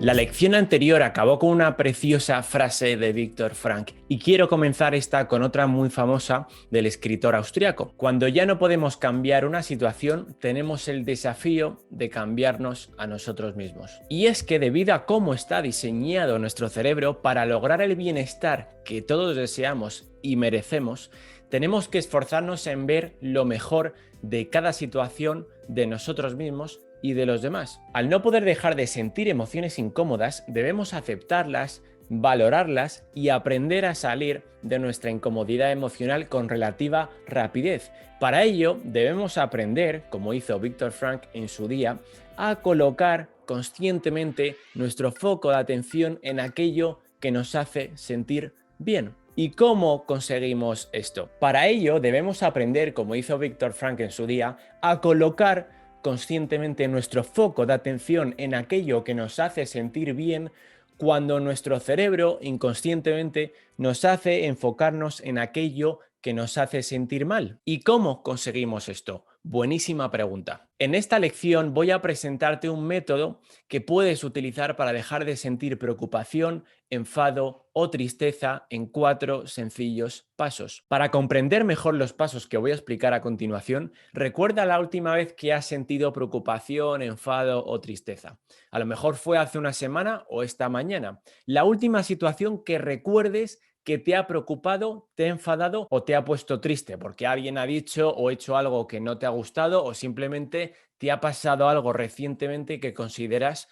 La lección anterior acabó con una preciosa frase de Viktor Frankl y quiero comenzar esta con otra muy famosa del escritor austriaco. Cuando ya no podemos cambiar una situación, tenemos el desafío de cambiarnos a nosotros mismos. Y es que debido a cómo está diseñado nuestro cerebro, para lograr el bienestar que todos deseamos y merecemos, tenemos que esforzarnos en ver lo mejor de cada situación, de nosotros mismos y de los demás. Al no poder dejar de sentir emociones incómodas, debemos aceptarlas, valorarlas y aprender a salir de nuestra incomodidad emocional con relativa rapidez. Para ello, debemos aprender, como hizo Viktor Frankl en su día, a colocar conscientemente nuestro foco de atención en aquello que nos hace sentir bien. ¿Y cómo conseguimos esto? Para ello, debemos aprender, como hizo Viktor Frankl en su día, a colocar conscientemente nuestro foco de atención en aquello que nos hace sentir bien cuando nuestro cerebro inconscientemente nos hace enfocarnos en aquello que nos hace sentir mal. ¿Y cómo conseguimos esto? Buenísima pregunta. En esta lección voy a presentarte un método que puedes utilizar para dejar de sentir preocupación, enfado o tristeza en 4 sencillos pasos. Para comprender mejor los pasos que voy a explicar a continuación, recuerda la última vez que has sentido preocupación, enfado o tristeza. A lo mejor fue hace una semana o esta mañana. La última situación que recuerdes que te ha preocupado, te ha enfadado o te ha puesto triste porque alguien ha dicho o hecho algo que no te ha gustado o simplemente te ha pasado algo recientemente que consideras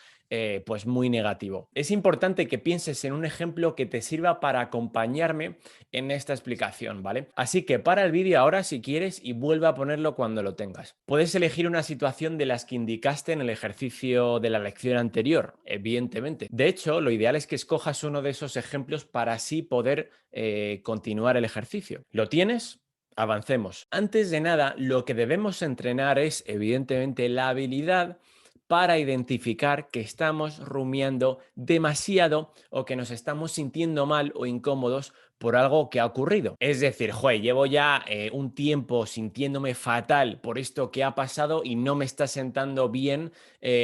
pues muy negativo. Es importante que pienses en un ejemplo que te sirva para acompañarme en esta explicación, ¿vale? Así que para el vídeo ahora si quieres y vuelve a ponerlo cuando lo tengas. Puedes elegir una situación de las que indicaste en el ejercicio de la lección anterior, evidentemente. De hecho, lo ideal es que escojas uno de esos ejemplos para así poder continuar el ejercicio. ¿Lo tienes? Avancemos. Antes de nada, lo que debemos entrenar es, evidentemente, la habilidad para identificar que estamos rumiando demasiado o que nos estamos sintiendo mal o incómodos por algo que ha ocurrido. Es decir, llevo ya un tiempo sintiéndome fatal por esto que ha pasado y no me está sentando bien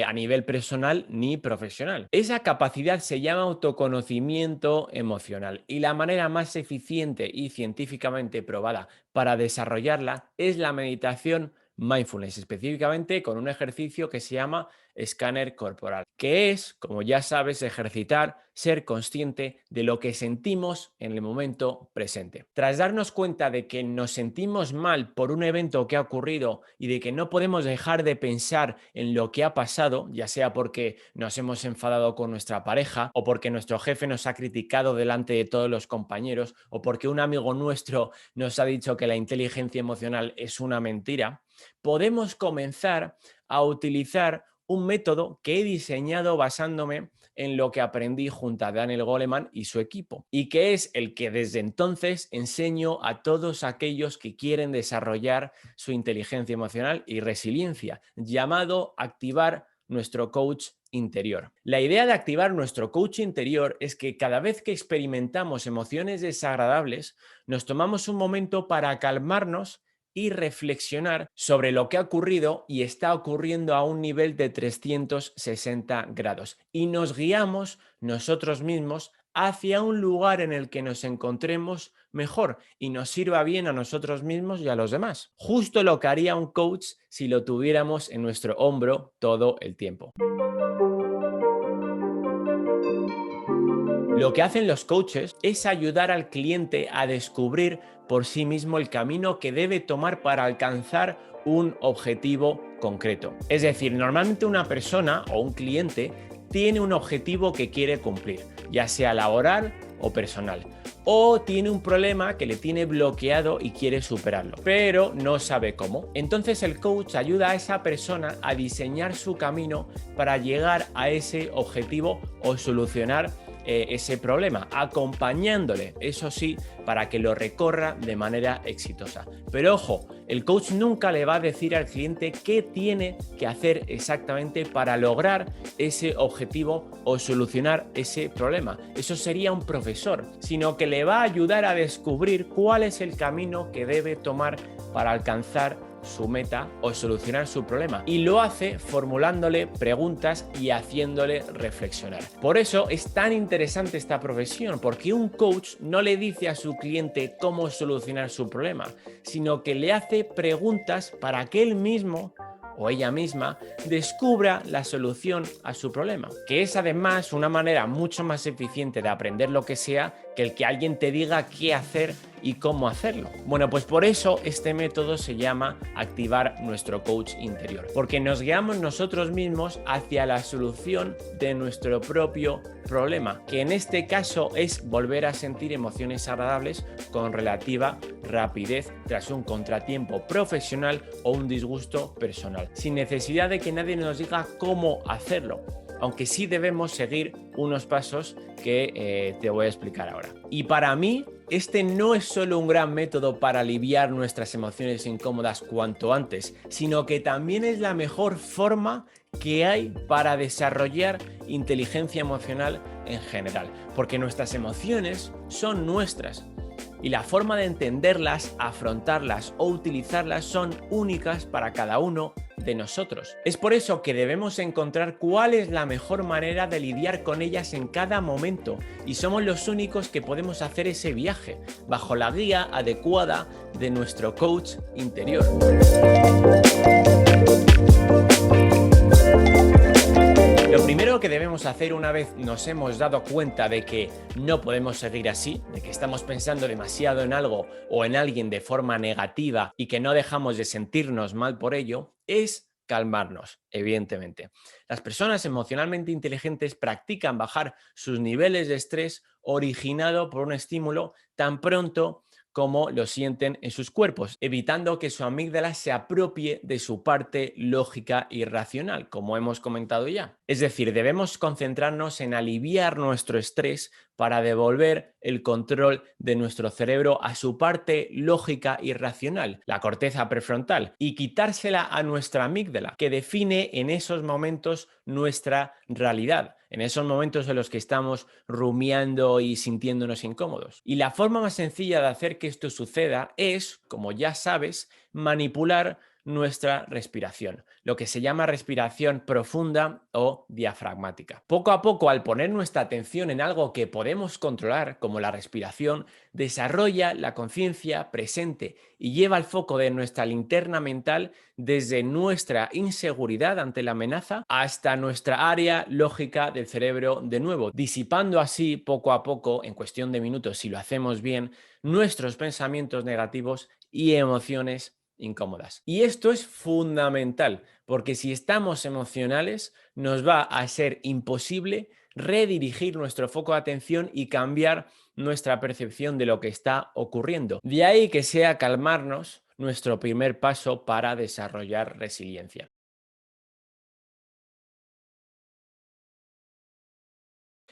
a nivel personal ni profesional. Esa capacidad se llama autoconocimiento emocional y la manera más eficiente y científicamente probada para desarrollarla es la meditación mindfulness, específicamente con un ejercicio que se llama escáner corporal, que es, como ya sabes, ejercitar, ser consciente de lo que sentimos en el momento presente. Tras darnos cuenta de que nos sentimos mal por un evento que ha ocurrido y de que no podemos dejar de pensar en lo que ha pasado, ya sea porque nos hemos enfadado con nuestra pareja o porque nuestro jefe nos ha criticado delante de todos los compañeros o porque un amigo nuestro nos ha dicho que la inteligencia emocional es una mentira, podemos comenzar a utilizar un método que he diseñado basándome en lo que aprendí junto a Daniel Goleman y su equipo, y que es el que desde entonces enseño a todos aquellos que quieren desarrollar su inteligencia emocional y resiliencia, llamado activar nuestro coach interior. La idea de activar nuestro coach interior es que cada vez que experimentamos emociones desagradables, nos tomamos un momento para calmarnos y reflexionar sobre lo que ha ocurrido y está ocurriendo a un nivel de 360 grados. Y nos guiamos nosotros mismos hacia un lugar en el que nos encontremos mejor y nos sirva bien a nosotros mismos y a los demás. Justo lo que haría un coach si lo tuviéramos en nuestro hombro todo el tiempo. Lo que hacen los coaches es ayudar al cliente a descubrir por sí mismo el camino que debe tomar para alcanzar un objetivo concreto. Es decir, normalmente una persona o un cliente tiene un objetivo que quiere cumplir, ya sea laboral o personal, o tiene un problema que le tiene bloqueado y quiere superarlo, pero no sabe cómo. Entonces el coach ayuda a esa persona a diseñar su camino para llegar a ese objetivo o solucionar ese problema, acompañándole, eso sí, para que lo recorra de manera exitosa. Pero ojo, el coach nunca le va a decir al cliente qué tiene que hacer exactamente para lograr ese objetivo o solucionar ese problema. Eso sería un profesor, sino que le va a ayudar a descubrir cuál es el camino que debe tomar para alcanzar su meta o solucionar su problema. Y lo hace formulándole preguntas y haciéndole reflexionar. Por eso es tan interesante esta profesión, porque un coach no le dice a su cliente cómo solucionar su problema, sino que le hace preguntas para que él mismo o ella misma descubra la solución a su problema, que es además una manera mucho más eficiente de aprender lo que sea que el que alguien te diga qué hacer y cómo hacerlo. Bueno, pues por eso este método se llama activar nuestro coach interior, porque nos guiamos nosotros mismos hacia la solución de nuestro propio problema, que en este caso es volver a sentir emociones agradables con relativa rapidez tras un contratiempo profesional o un disgusto personal, sin necesidad de que nadie nos diga cómo hacerlo, aunque sí debemos seguir unos pasos que te voy a explicar ahora. Y para mí, este no es solo un gran método para aliviar nuestras emociones incómodas cuanto antes, sino que también es la mejor forma que hay para desarrollar inteligencia emocional en general, porque nuestras emociones son nuestras y la forma de entenderlas, afrontarlas o utilizarlas son únicas para cada uno de nosotros. Es por eso que debemos encontrar cuál es la mejor manera de lidiar con ellas en cada momento, y somos los únicos que podemos hacer ese viaje bajo la guía adecuada de nuestro coach interior. Lo primero que debemos hacer una vez nos hemos dado cuenta de que no podemos seguir así, de que estamos pensando demasiado en algo o en alguien de forma negativa y que no dejamos de sentirnos mal por ello, es calmarnos, evidentemente. Las personas emocionalmente inteligentes practican bajar sus niveles de estrés originado por un estímulo tan pronto como lo sienten en sus cuerpos, evitando que su amígdala se apropie de su parte lógica y racional, como hemos comentado ya. Es decir, debemos concentrarnos en aliviar nuestro estrés para devolver el control de nuestro cerebro a su parte lógica y racional, la corteza prefrontal, y quitársela a nuestra amígdala, que define en esos momentos nuestra realidad, en esos momentos en los que estamos rumiando y sintiéndonos incómodos. Y la forma más sencilla de hacer que esto suceda es, como ya sabes, manipular nuestra respiración, lo que se llama respiración profunda o diafragmática. Poco a poco, al poner nuestra atención en algo que podemos controlar, como la respiración, desarrolla la conciencia presente y lleva el foco de nuestra linterna mental desde nuestra inseguridad ante la amenaza hasta nuestra área lógica del cerebro de nuevo, disipando así poco a poco, en cuestión de minutos si lo hacemos bien, nuestros pensamientos negativos y emociones incómodas. Y esto es fundamental, porque si estamos emocionales, nos va a ser imposible redirigir nuestro foco de atención y cambiar nuestra percepción de lo que está ocurriendo. De ahí que sea calmarnos nuestro primer paso para desarrollar resiliencia.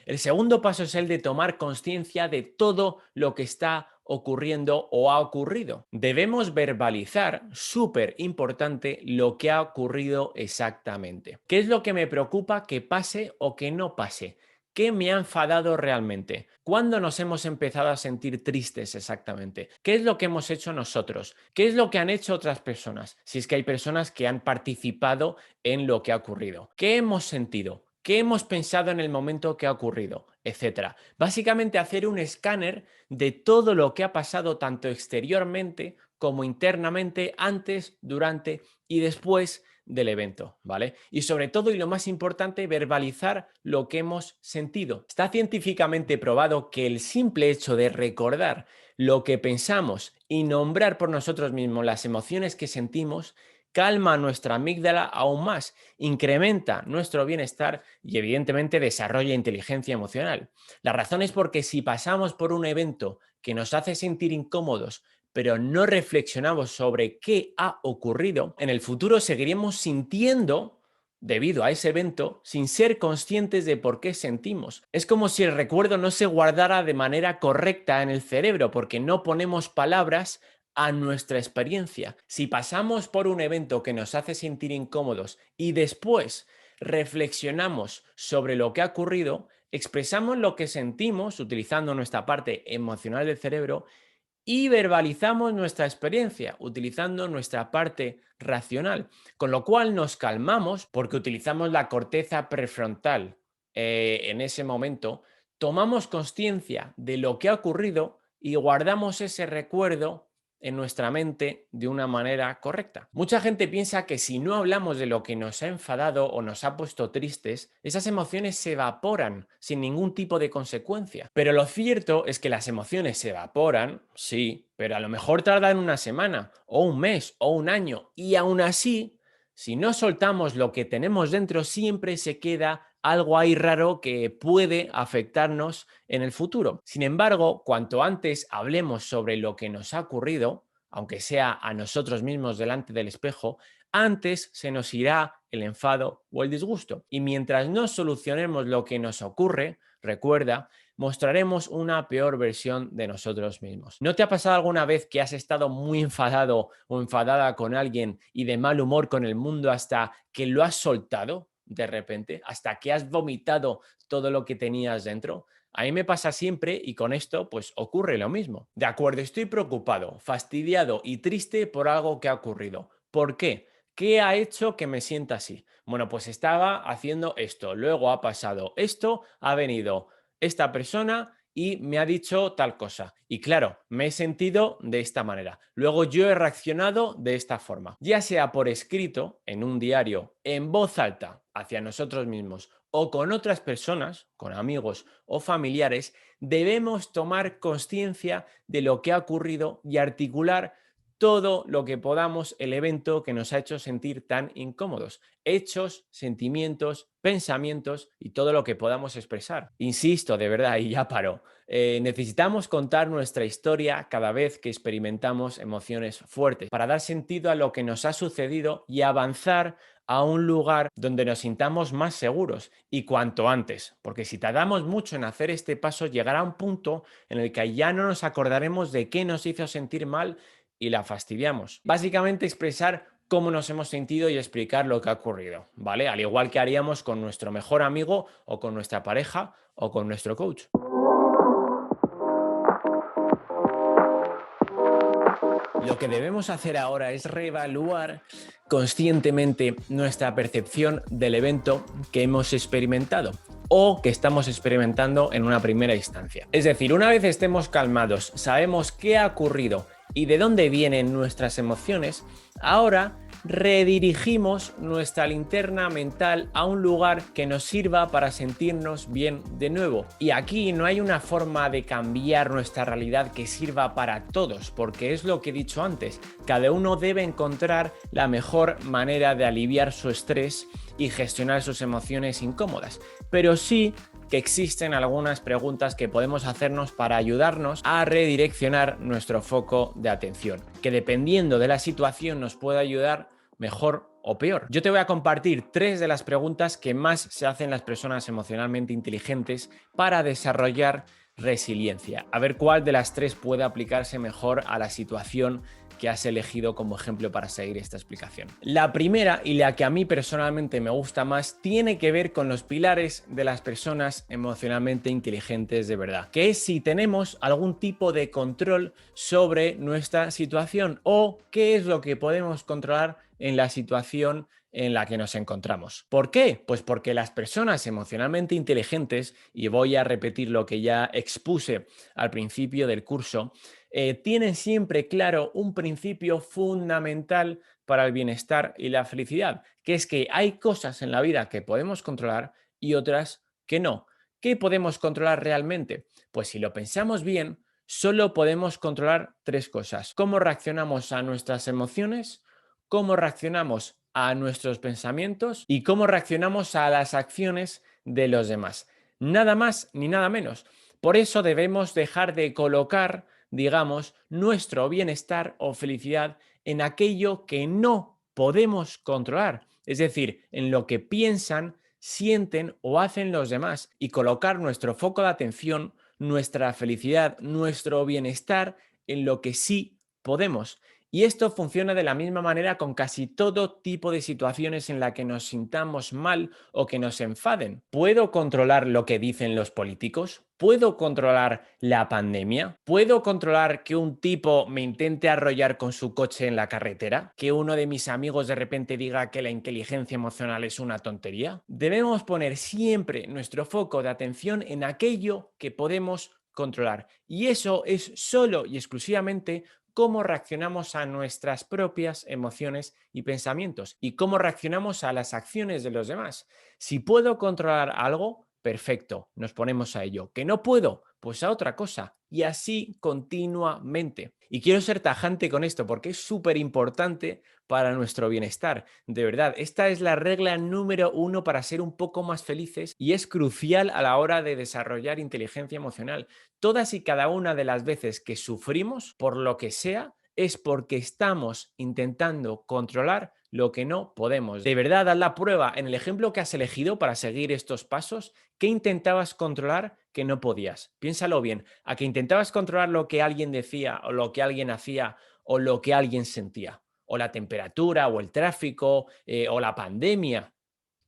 El segundo paso es el de tomar conciencia de todo lo que está ocurriendo o ha ocurrido. Debemos verbalizar, súper importante, lo que ha ocurrido exactamente. ¿Qué es lo que me preocupa que pase o que no pase? ¿Qué me ha enfadado realmente? ¿Cuándo nos hemos empezado a sentir tristes exactamente? ¿Qué es lo que hemos hecho nosotros? ¿Qué es lo que han hecho otras personas? Si es que hay personas que han participado en lo que ha ocurrido. ¿Qué hemos sentido? ¿Qué hemos pensado en el momento que ha ocurrido? Etcétera. Básicamente hacer un escáner de todo lo que ha pasado tanto exteriormente como internamente antes, durante y después del evento, ¿vale? Y sobre todo, y lo más importante, verbalizar lo que hemos sentido. Está científicamente probado que el simple hecho de recordar lo que pensamos y nombrar por nosotros mismos las emociones que sentimos calma nuestra amígdala aún más, incrementa nuestro bienestar y evidentemente desarrolla inteligencia emocional. La razón es porque si pasamos por un evento que nos hace sentir incómodos, pero no reflexionamos sobre qué ha ocurrido, en el futuro seguiremos sintiendo debido a ese evento sin ser conscientes de por qué sentimos. Es como si el recuerdo no se guardara de manera correcta en el cerebro porque no ponemos palabras a nuestra experiencia. Si pasamos por un evento que nos hace sentir incómodos y después reflexionamos sobre lo que ha ocurrido, expresamos lo que sentimos utilizando nuestra parte emocional del cerebro y verbalizamos nuestra experiencia utilizando nuestra parte racional, con lo cual nos calmamos porque utilizamos la corteza prefrontal. En ese momento tomamos conciencia de lo que ha ocurrido y guardamos ese recuerdo en nuestra mente de una manera correcta. Mucha gente piensa que si no hablamos de lo que nos ha enfadado o nos ha puesto tristes, esas emociones se evaporan sin ningún tipo de consecuencia. Pero lo cierto es que las emociones se evaporan, sí, pero a lo mejor tardan una semana o un mes o un año y aún así, si no soltamos lo que tenemos dentro, siempre se queda algo ahí raro que puede afectarnos en el futuro. Sin embargo, cuanto antes hablemos sobre lo que nos ha ocurrido, aunque sea a nosotros mismos delante del espejo, antes se nos irá el enfado o el disgusto. Y mientras no solucionemos lo que nos ocurre, recuerda, mostraremos una peor versión de nosotros mismos. ¿No te ha pasado alguna vez que has estado muy enfadado o enfadada con alguien y de mal humor con el mundo hasta que lo has soltado de repente, hasta que has vomitado todo lo que tenías dentro? A mí me pasa siempre y con esto pues ocurre lo mismo. De acuerdo, estoy preocupado, fastidiado y triste por algo que ha ocurrido. ¿Por qué? ¿Qué ha hecho que me sienta así? Bueno, pues estaba haciendo esto, luego ha pasado esto, ha venido esta persona y me ha dicho tal cosa. Y claro, me he sentido de esta manera. Luego yo he reaccionado de esta forma, ya sea por escrito, en un diario, en voz alta, hacia nosotros mismos o con otras personas, con amigos o familiares. Debemos tomar conciencia de lo que ha ocurrido y articular todo lo que podamos el evento que nos ha hecho sentir tan incómodos. Hechos, sentimientos, pensamientos y todo lo que podamos expresar. Insisto, de verdad, y ya paro. Necesitamos contar nuestra historia cada vez que experimentamos emociones fuertes para dar sentido a lo que nos ha sucedido y avanzar a un lugar donde nos sintamos más seguros y cuanto antes, porque si tardamos mucho en hacer este paso, llegará un punto en el que ya no nos acordaremos de qué nos hizo sentir mal y la fastidiamos. Básicamente expresar cómo nos hemos sentido y explicar lo que ha ocurrido, ¿vale? Al igual que haríamos con nuestro mejor amigo o con nuestra pareja o con nuestro coach. Lo que debemos hacer ahora es reevaluar conscientemente nuestra percepción del evento que hemos experimentado o que estamos experimentando en una primera instancia. Es decir, una vez estemos calmados, sabemos qué ha ocurrido y de dónde vienen nuestras emociones, ahora redirigimos nuestra linterna mental a un lugar que nos sirva para sentirnos bien de nuevo. Y aquí no hay una forma de cambiar nuestra realidad que sirva para todos, porque es lo que he dicho antes, cada uno debe encontrar la mejor manera de aliviar su estrés y gestionar sus emociones incómodas. Pero sí que existen algunas preguntas que podemos hacernos para ayudarnos a redireccionar nuestro foco de atención, que dependiendo de la situación nos puede ayudar mejor o peor. Yo te voy a compartir 3 de las preguntas que más se hacen las personas emocionalmente inteligentes para desarrollar resiliencia. A ver cuál de las 3 puede aplicarse mejor a la situación que has elegido como ejemplo para seguir esta explicación. La primera, y la que a mí personalmente me gusta más, tiene que ver con los pilares de las personas emocionalmente inteligentes de verdad, que es si tenemos algún tipo de control sobre nuestra situación o qué es lo que podemos controlar en la situación en la que nos encontramos. ¿Por qué? Pues porque las personas emocionalmente inteligentes, y voy a repetir lo que ya expuse al principio del curso, tienen siempre claro un principio fundamental para el bienestar y la felicidad, que es que hay cosas en la vida que podemos controlar y otras que no. ¿Qué podemos controlar realmente? Pues si lo pensamos bien, solo podemos controlar 3 cosas: cómo reaccionamos a nuestras emociones, cómo reaccionamos a nuestros pensamientos y cómo reaccionamos a las acciones de los demás. Nada más ni nada menos. Por eso debemos dejar de colocar, digamos, nuestro bienestar o felicidad en aquello que no podemos controlar, es decir, en lo que piensan, sienten o hacen los demás, y colocar nuestro foco de atención, nuestra felicidad, nuestro bienestar en lo que sí podemos. Y esto funciona de la misma manera con casi todo tipo de situaciones en la que nos sintamos mal o que nos enfaden. ¿Puedo controlar lo que dicen los políticos? ¿Puedo controlar la pandemia? ¿Puedo controlar que un tipo me intente arrollar con su coche en la carretera? ¿Que uno de mis amigos de repente diga que la inteligencia emocional es una tontería? Debemos poner siempre nuestro foco de atención en aquello que podemos controlar. Y eso es solo y exclusivamente cómo reaccionamos a nuestras propias emociones y pensamientos y cómo reaccionamos a las acciones de los demás. Si puedo controlar algo, perfecto, nos ponemos a ello. ¿Que no puedo? Pues a otra cosa. Y así continuamente. Y quiero ser tajante con esto porque es súper importante para nuestro bienestar. De verdad, esta es la regla número uno para ser un poco más felices y es crucial a la hora de desarrollar inteligencia emocional. Todas y cada una de las veces que sufrimos, por lo que sea, es porque estamos intentando controlar lo que no podemos. De verdad, haz la prueba en el ejemplo que has elegido para seguir estos pasos. ¿Qué intentabas controlar que no podías? Piénsalo bien. ¿A que intentabas controlar lo que alguien decía o lo que alguien hacía o lo que alguien sentía? O la temperatura o el tráfico o la pandemia.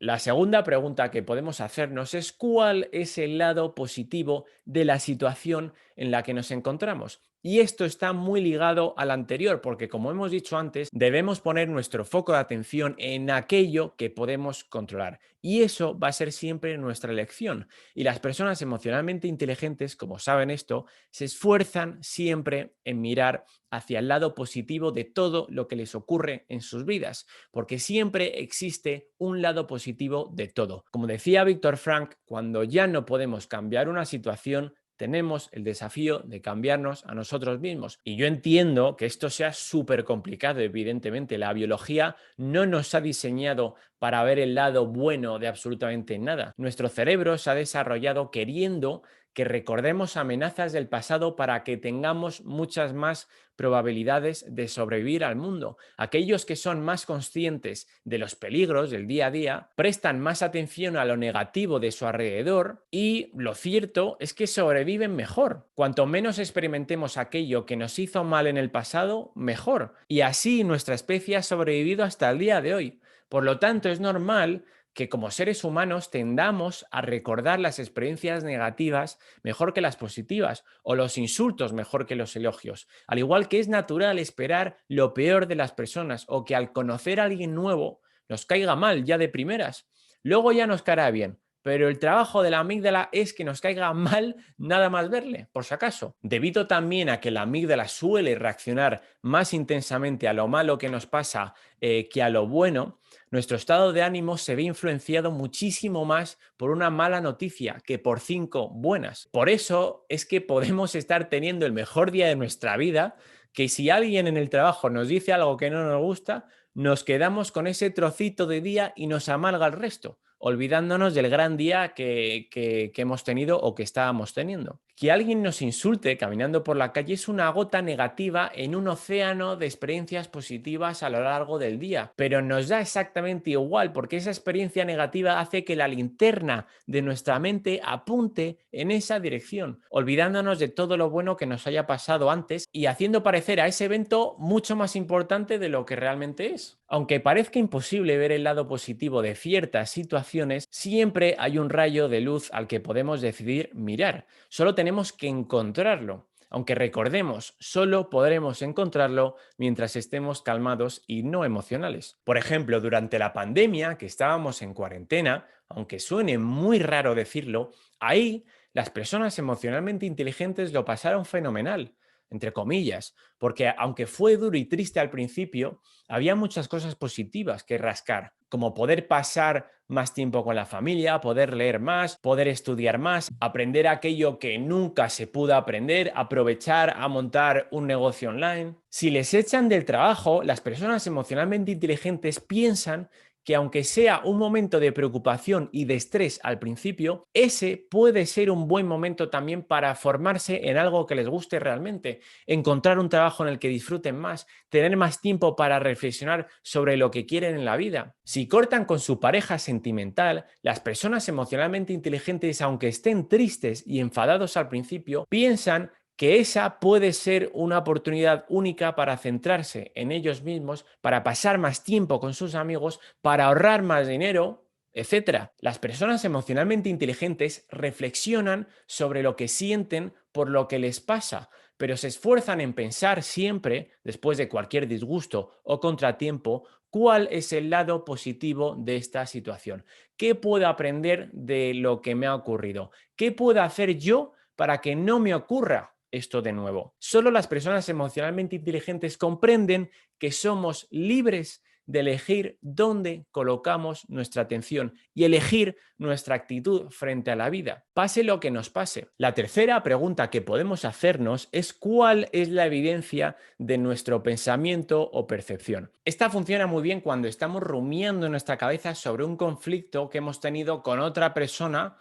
La segunda pregunta que podemos hacernos es ¿cuál es el lado positivo de la situación en la que nos encontramos? Y esto está muy ligado al anterior, porque como hemos dicho antes, debemos poner nuestro foco de atención en aquello que podemos controlar. Y eso va a ser siempre nuestra elección. Y las personas emocionalmente inteligentes, como saben esto, se esfuerzan siempre en mirar hacia el lado positivo de todo lo que les ocurre en sus vidas, porque siempre existe un lado positivo de todo. Como decía Víctor Frank, cuando ya no podemos cambiar una situación, tenemos el desafío de cambiarnos a nosotros mismos. Y yo entiendo que esto sea súper complicado, evidentemente. La biología no nos ha diseñado para ver el lado bueno de absolutamente nada. Nuestro cerebro se ha desarrollado queriendo que recordemos amenazas del pasado para que tengamos muchas más probabilidades de sobrevivir al mundo. Aquellos que son más conscientes de los peligros del día a día prestan más atención a lo negativo de su alrededor y lo cierto es que sobreviven mejor. Cuanto menos experimentemos aquello que nos hizo mal en el pasado, mejor. Y así nuestra especie ha sobrevivido hasta el día de hoy. Por lo tanto, es normal que como seres humanos tendamos a recordar las experiencias negativas mejor que las positivas o los insultos mejor que los elogios. Al igual que es natural esperar lo peor de las personas o que al conocer a alguien nuevo nos caiga mal ya de primeras. Luego ya nos caerá bien. Pero el trabajo de la amígdala es que nos caiga mal nada más verle, por si acaso. Debido también a que la amígdala suele reaccionar más intensamente a lo malo que nos pasa que a lo bueno, nuestro estado de ánimo se ve influenciado muchísimo más por una mala noticia que por 5 buenas. Por eso es que podemos estar teniendo el mejor día de nuestra vida, que si alguien en el trabajo nos dice algo que no nos gusta, nos quedamos con ese trocito de día y nos amarga el resto, olvidándonos del gran día que hemos tenido o que estábamos teniendo. Que alguien nos insulte caminando por la calle es una gota negativa en un océano de experiencias positivas a lo largo del día, pero nos da exactamente igual porque esa experiencia negativa hace que la linterna de nuestra mente apunte en esa dirección, olvidándonos de todo lo bueno que nos haya pasado antes y haciendo parecer a ese evento mucho más importante de lo que realmente es. Aunque parezca imposible ver el lado positivo de ciertas situaciones, siempre hay un rayo de luz al que podemos decidir mirar. Solo tenemos que encontrarlo. Aunque recordemos, solo podremos encontrarlo mientras estemos calmados y no emocionales. Por ejemplo, durante la pandemia, que estábamos en cuarentena, aunque suene muy raro decirlo, ahí las personas emocionalmente inteligentes lo pasaron fenomenal, entre comillas, porque aunque fue duro y triste al principio, había muchas cosas positivas que rascar, como poder pasar más tiempo con la familia, poder leer más, poder estudiar más, aprender aquello que nunca se pudo aprender, aprovechar a montar un negocio online. Si les echan del trabajo, las personas emocionalmente inteligentes piensan que aunque sea un momento de preocupación y de estrés al principio, ese puede ser un buen momento también para formarse en algo que les guste realmente, encontrar un trabajo en el que disfruten más, tener más tiempo para reflexionar sobre lo que quieren en la vida. Si cortan con su pareja sentimental, las personas emocionalmente inteligentes, aunque estén tristes y enfadados al principio, piensan que esa puede ser una oportunidad única para centrarse en ellos mismos, para pasar más tiempo con sus amigos, para ahorrar más dinero, etcétera. Las personas emocionalmente inteligentes reflexionan sobre lo que sienten por lo que les pasa, pero se esfuerzan en pensar siempre, después de cualquier disgusto o contratiempo, cuál es el lado positivo de esta situación. ¿Qué puedo aprender de lo que me ha ocurrido? ¿Qué puedo hacer yo para que no me ocurra esto de nuevo? Solo las personas emocionalmente inteligentes comprenden que somos libres de elegir dónde colocamos nuestra atención y elegir nuestra actitud frente a la vida, pase lo que nos pase. La tercera pregunta que podemos hacernos es cuál es la evidencia de nuestro pensamiento o percepción. Esta funciona muy bien cuando estamos rumiando en nuestra cabeza sobre un conflicto que hemos tenido con otra persona,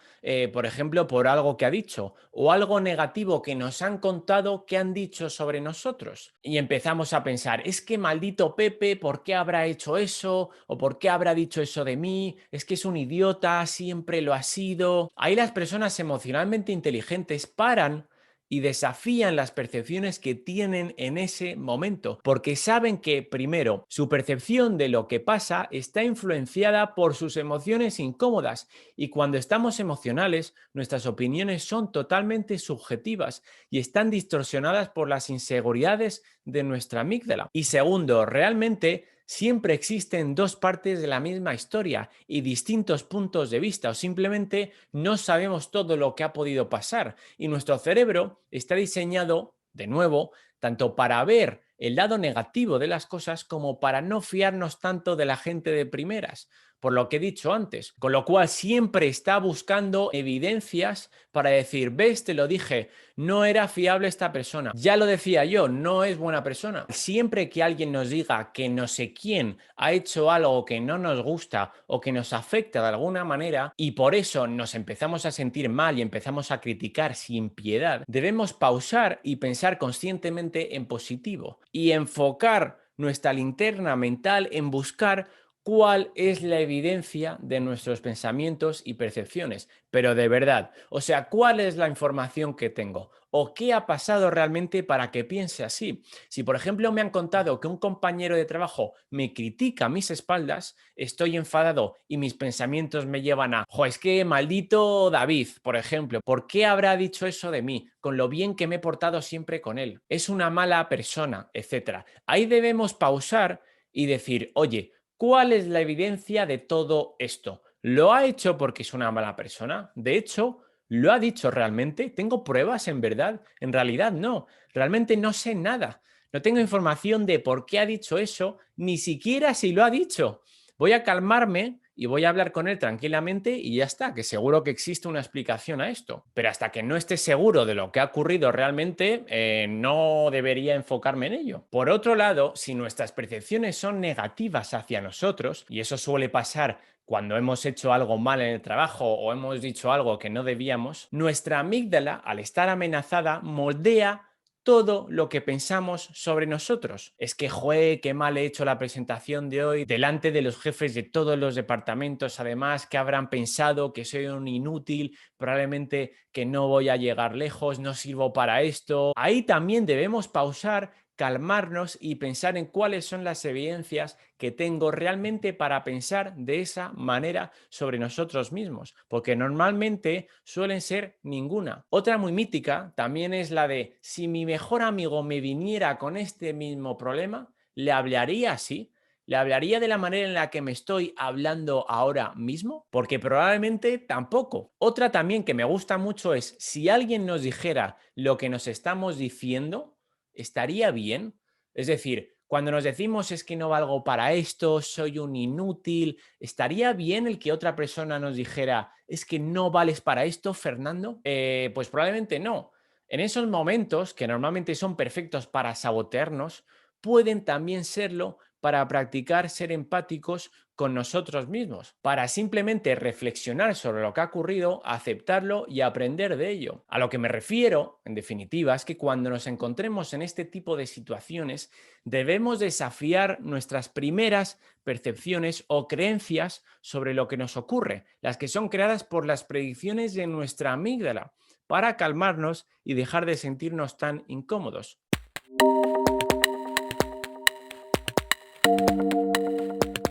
por ejemplo, por algo que ha dicho o algo negativo que nos han contado que han dicho sobre nosotros. Y empezamos a pensar, es que maldito Pepe, ¿por qué habrá hecho eso? ¿O por qué habrá dicho eso de mí? Es que es un idiota, siempre lo ha sido. Ahí las personas emocionalmente inteligentes paran y desafían las percepciones que tienen en ese momento, porque saben que, primero, su percepción de lo que pasa está influenciada por sus emociones incómodas, y cuando estamos emocionales, nuestras opiniones son totalmente subjetivas y están distorsionadas por las inseguridades de nuestra amígdala. Y segundo, realmente siempre existen dos partes de la misma historia y distintos puntos de vista, o simplemente no sabemos todo lo que ha podido pasar, y nuestro cerebro está diseñado, de nuevo, tanto para ver el lado negativo de las cosas como para no fiarnos tanto de la gente de primeras, por lo que he dicho antes, con lo cual siempre está buscando evidencias para decir, ves, te lo dije, no era fiable esta persona, ya lo decía yo, no es buena persona. Siempre que alguien nos diga que no sé quién ha hecho algo que no nos gusta o que nos afecta de alguna manera y por eso nos empezamos a sentir mal y empezamos a criticar sin piedad, debemos pausar y pensar conscientemente en positivo y enfocar nuestra linterna mental en buscar cuál es la evidencia de nuestros pensamientos y percepciones, pero de verdad, o sea, cuál es la información que tengo o qué ha pasado realmente para que piense así. Si, por ejemplo, me han contado que un compañero de trabajo me critica a mis espaldas, estoy enfadado y mis pensamientos me llevan a, jo, es que maldito David, por ejemplo, ¿por qué habrá dicho eso de mí? Con lo bien que me he portado siempre con él. Es una mala persona, etcétera. Ahí debemos pausar y decir, oye, ¿cuál es la evidencia de todo esto? ¿Lo ha hecho porque es una mala persona? De hecho, ¿lo ha dicho realmente? ¿Tengo pruebas en verdad? En realidad no. Realmente no sé nada. No tengo información de por qué ha dicho eso, ni siquiera si lo ha dicho. Voy a calmarme y voy a hablar con él tranquilamente y ya está, que seguro que existe una explicación a esto. Pero hasta que no esté seguro de lo que ha ocurrido realmente, no debería enfocarme en ello. Por otro lado, si nuestras percepciones son negativas hacia nosotros, y eso suele pasar cuando hemos hecho algo mal en el trabajo o hemos dicho algo que no debíamos, nuestra amígdala, al estar amenazada, moldea todo lo que pensamos sobre nosotros. Es que, joe, qué mal he hecho la presentación de hoy delante de los jefes de todos los departamentos, además, que habrán pensado que soy un inútil, probablemente que no voy a llegar lejos, no sirvo para esto. Ahí también debemos pausar, calmarnos y pensar en cuáles son las evidencias que tengo realmente para pensar de esa manera sobre nosotros mismos, porque normalmente suelen ser ninguna. Otra muy mítica también es la de si mi mejor amigo me viniera con este mismo problema, ¿le hablaría así? ¿Le hablaría de la manera en la que me estoy hablando ahora mismo? Porque probablemente tampoco. Otra también que me gusta mucho es si alguien nos dijera lo que nos estamos diciendo, ¿estaría bien? Es decir, cuando nos decimos es que no valgo para esto, soy un inútil, ¿estaría bien el que otra persona nos dijera es que no vales para esto, Fernando? Pues probablemente no. En esos momentos, que normalmente son perfectos para sabotearnos, pueden también serlo para practicar ser empáticos con nosotros mismos, para simplemente reflexionar sobre lo que ha ocurrido, aceptarlo y aprender de ello. A lo que me refiero, en definitiva, es que cuando nos encontremos en este tipo de situaciones, debemos desafiar nuestras primeras percepciones o creencias sobre lo que nos ocurre, las que son creadas por las predicciones de nuestra amígdala. para calmarnos y dejar de sentirnos tan incómodos.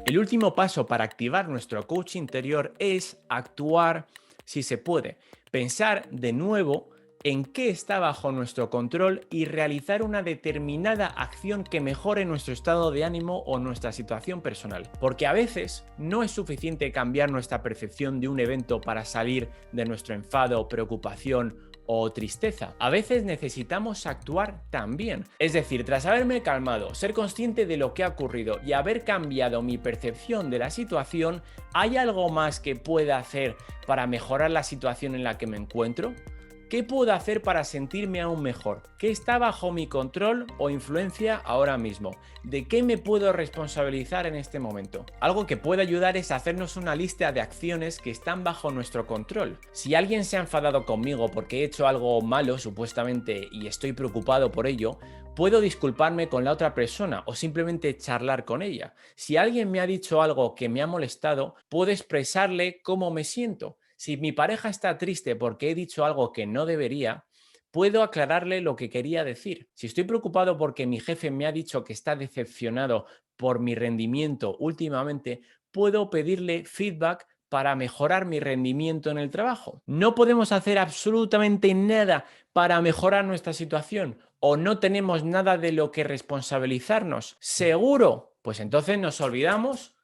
El último paso para activar nuestro coach interior es actuar si se puede. Pensar de nuevo en qué está bajo nuestro control y realizar una determinada acción que mejore nuestro estado de ánimo o nuestra situación personal. Porque a veces no es suficiente cambiar nuestra percepción de un evento para salir de nuestro enfado, preocupación o tristeza. A veces necesitamos actuar también. Es decir, tras haberme calmado, ser consciente de lo que ha ocurrido y haber cambiado mi percepción de la situación, ¿hay algo más que pueda hacer para mejorar la situación en la que me encuentro? ¿Qué puedo hacer para sentirme aún mejor? ¿Qué está bajo mi control o influencia ahora mismo? ¿De qué me puedo responsabilizar en este momento? Algo que puede ayudar es hacernos una lista de acciones que están bajo nuestro control. Si alguien se ha enfadado conmigo porque he hecho algo malo supuestamente y estoy preocupado por ello, puedo disculparme con la otra persona o simplemente charlar con ella. Si alguien me ha dicho algo que me ha molestado, puedo expresarle cómo me siento. Si mi pareja está triste porque he dicho algo que no debería, puedo aclararle lo que quería decir. Si estoy preocupado porque mi jefe me ha dicho que está decepcionado por mi rendimiento últimamente, puedo pedirle feedback para mejorar mi rendimiento en el trabajo. No podemos hacer absolutamente nada para mejorar nuestra situación o no tenemos nada de lo que responsabilizarnos. ¿Seguro? Pues entonces nos olvidamos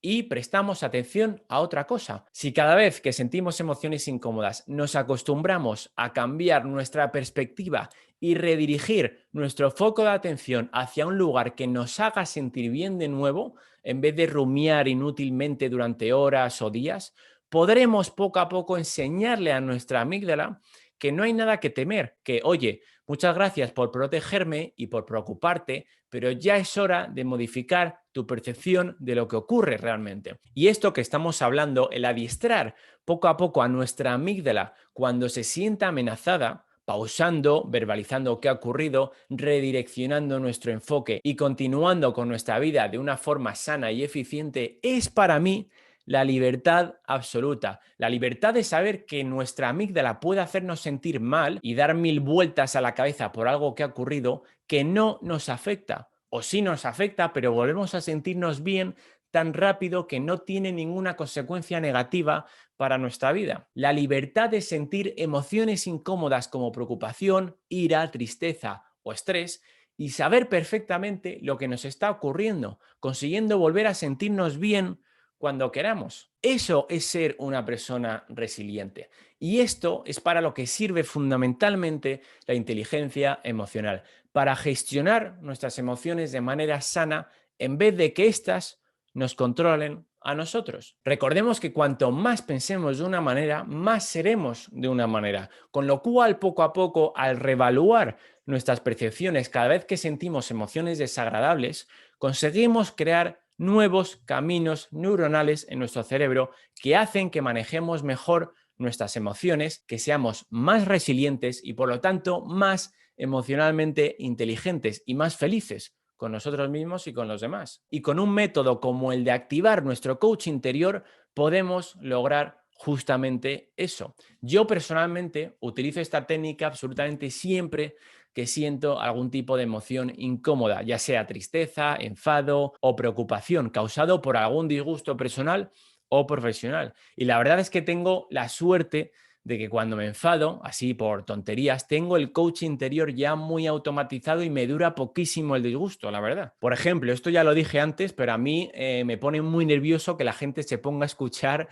y prestamos atención a otra cosa. Si cada vez que sentimos emociones incómodas nos acostumbramos a cambiar nuestra perspectiva y redirigir nuestro foco de atención hacia un lugar que nos haga sentir bien de nuevo, en vez de rumiar inútilmente durante horas o días, podremos poco a poco enseñarle a nuestra amígdala que no hay nada que temer, que oye, muchas gracias por protegerme y por preocuparte, pero ya es hora de modificar tu percepción de lo que ocurre realmente. Y esto que estamos hablando, el adiestrar poco a poco a nuestra amígdala cuando se sienta amenazada, pausando, verbalizando qué ha ocurrido, redireccionando nuestro enfoque y continuando con nuestra vida de una forma sana y eficiente, es para mí la libertad absoluta. La libertad de saber que nuestra amígdala puede hacernos sentir mal y dar mil vueltas a la cabeza por algo que ha ocurrido que no nos afecta. O sí nos afecta, pero volvemos a sentirnos bien tan rápido que no tiene ninguna consecuencia negativa para nuestra vida. La libertad de sentir emociones incómodas como preocupación, ira, tristeza o estrés y saber perfectamente lo que nos está ocurriendo, consiguiendo volver a sentirnos bien cuando queramos. Eso es ser una persona resiliente. Y esto es para lo que sirve fundamentalmente la inteligencia emocional, para gestionar nuestras emociones de manera sana en vez de que éstas nos controlen a nosotros. Recordemos que cuanto más pensemos de una manera, más seremos de una manera, con lo cual poco a poco, al reevaluar nuestras percepciones cada vez que sentimos emociones desagradables, conseguimos crear nuevos caminos neuronales en nuestro cerebro que hacen que manejemos mejor nuestras emociones, que seamos más resilientes y por lo tanto más emocionalmente inteligentes y más felices con nosotros mismos y con los demás. Y con un método como el de activar nuestro coach interior podemos lograr justamente eso. Yo personalmente utilizo esta técnica absolutamente siempre que siento algún tipo de emoción incómoda, ya sea tristeza, enfado o preocupación causado por algún disgusto personal o profesional. Y la verdad es que tengo la suerte de que cuando me enfado, así por tonterías, tengo el coach interior ya muy automatizado y me dura poquísimo el disgusto, la verdad. Por ejemplo, esto ya lo dije antes, pero a mí me pone muy nervioso que la gente se ponga a escuchar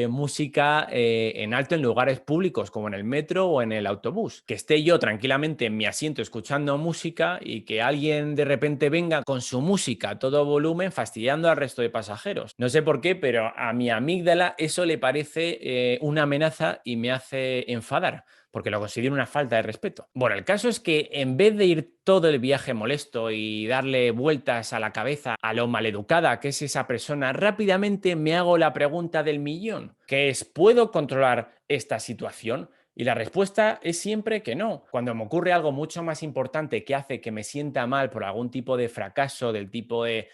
música en alto en lugares públicos, como en el metro o en el autobús. Que esté yo tranquilamente en mi asiento escuchando música y que alguien de repente venga con su música a todo volumen fastidiando al resto de pasajeros. No sé por qué, pero a mi amígdala eso le parece una amenaza y me hace enfadar, porque lo considero una falta de respeto. Bueno, el caso es que en vez de ir todo el viaje molesto y darle vueltas a la cabeza a lo maleducada que es esa persona, rápidamente me hago la pregunta del millón, que es, ¿puedo controlar esta situación? Y la respuesta es siempre que no. Cuando me ocurre algo mucho más importante que hace que me sienta mal por algún tipo de fracaso, del tipo de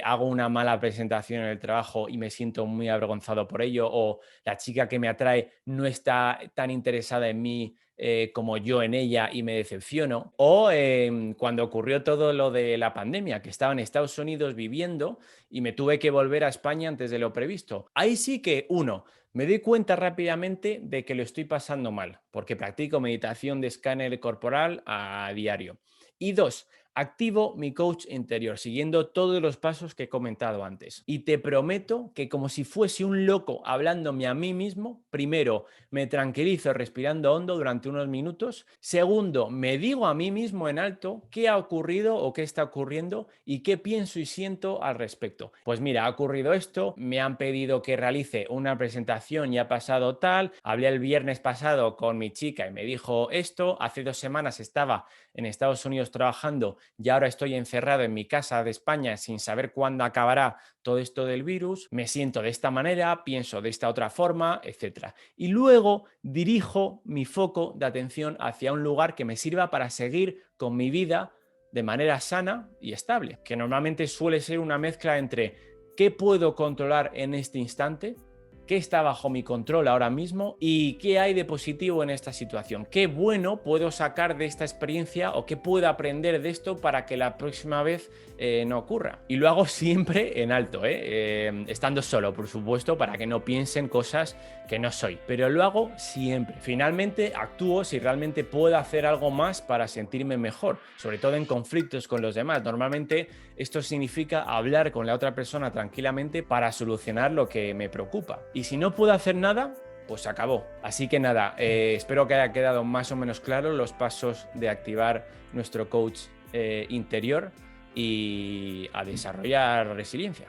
hago una mala presentación en el trabajo y me siento muy avergonzado por ello, o la chica que me atrae no está tan interesada en mí como yo en ella y me decepciono. O cuando ocurrió todo lo de la pandemia, que estaba en Estados Unidos viviendo y me tuve que volver a España antes de lo previsto. Ahí sí que, uno, me doy cuenta rápidamente de que lo estoy pasando mal, porque practico meditación de escáner corporal a diario. Y dos, activo mi coach interior, siguiendo todos los pasos que he comentado antes. Y te prometo que como si fuese un loco hablándome a mí mismo, primero me tranquilizo respirando hondo durante unos minutos. Segundo, me digo a mí mismo en alto qué ha ocurrido o qué está ocurriendo y qué pienso y siento al respecto. Pues mira, ha ocurrido esto, me han pedido que realice una presentación y ha pasado tal, hablé el viernes pasado con mi chica y me dijo esto, hace 2 semanas estaba en Estados Unidos trabajando y ahora estoy encerrado en mi casa de España sin saber cuándo acabará todo esto del virus, me siento de esta manera, pienso de esta otra forma, etc. Y luego dirijo mi foco de atención hacia un lugar que me sirva para seguir con mi vida de manera sana y estable, que normalmente suele ser una mezcla entre qué puedo controlar en este instante, qué está bajo mi control ahora mismo y qué hay de positivo en esta situación, qué bueno puedo sacar de esta experiencia o qué puedo aprender de esto para que la próxima vez no ocurra. Y lo hago siempre en alto, estando solo, por supuesto, para que no piensen cosas que no soy, pero lo hago siempre. Finalmente actúo si realmente puedo hacer algo más para sentirme mejor, sobre todo en conflictos con los demás. Normalmente esto significa hablar con la otra persona tranquilamente para solucionar lo que me preocupa. Y si no puedo hacer nada, pues se acabó. Así que nada, espero que haya quedado más o menos claro los pasos de activar nuestro coach interior y a desarrollar resiliencia.